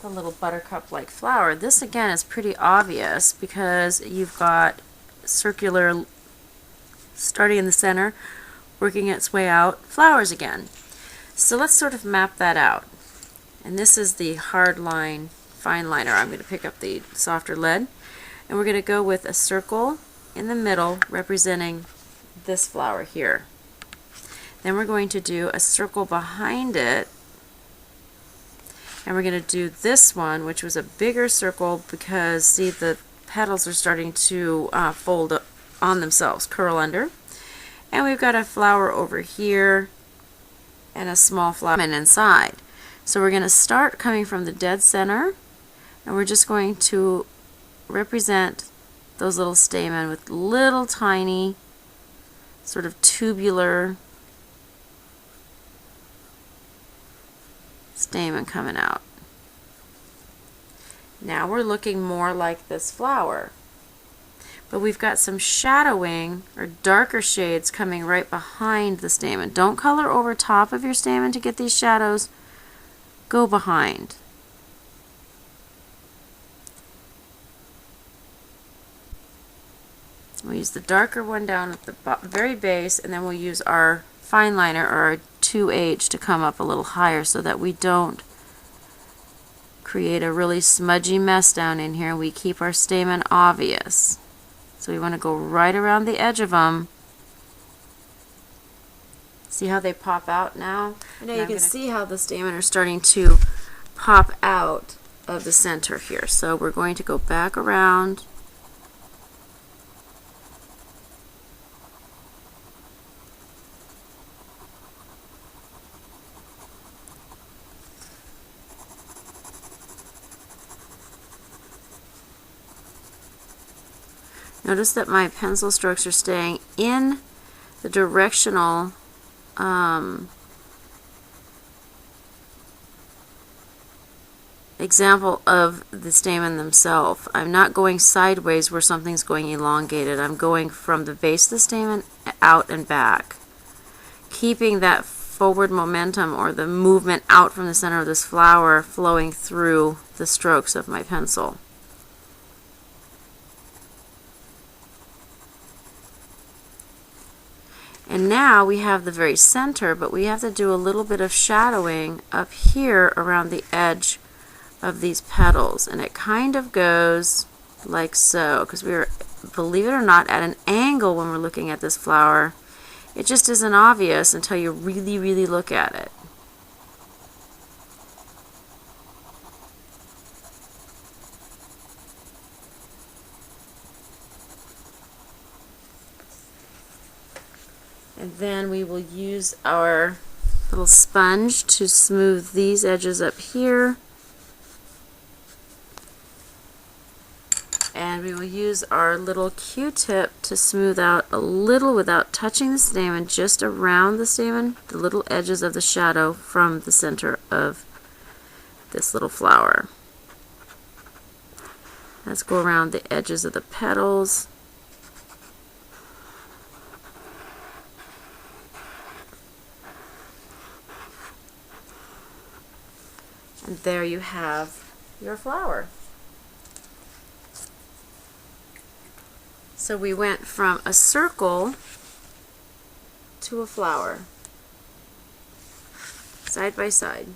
the little buttercup-like flower. This again is pretty obvious because you've got circular starting in the center, working its way out, flowers again. So let's sort of map that out. And this is the hard line fine liner. I'm going to pick up the softer lead, and we're going to go with a circle in the middle representing this flower here. Then we're going to do a circle behind it, and we're going to do this one, which was a bigger circle because, see, the petals are starting to fold up on themselves, curl under. And we've got a flower over here and a small flower inside. So we're going to start coming from the dead center, and we're just going to represent those little stamen with little tiny sort of tubular stamen coming out. Now we're looking more like this flower, but we've got some shadowing or darker shades coming right behind the stamen. Don't color over top of your stamen to get these shadows. Go behind. We'll use the darker one down at the very base, and then we'll use our fine liner or our 2H to come up a little higher so that we don't create a really smudgy mess down in here. We keep our stamen obvious. So we want to go right around the edge of them. See how they pop out now? And now you can see how the stamen are starting to pop out of the center here. So we're going to go back around. Notice that my pencil strokes are staying in the directional example of the stamen themselves. I'm not going sideways where something's going elongated. I'm going from the base of the stamen out and back, keeping that forward momentum or the movement out from the center of this flower flowing through the strokes of my pencil. And now we have the very center, but we have to do a little bit of shadowing up here around the edge of these petals. And it kind of goes like so, because we are, believe it or not, at an angle when we're looking at this flower. It just isn't obvious until you really, really look at it. And then we will use our little sponge to smooth these edges up here. And we will use our little Q-tip to smooth out a little without touching the stamen, just around the stamen, the little edges of the shadow from the center of this little flower. Let's go around the edges of the petals. And there you have your flower. So we went from a circle to a flower, side by side.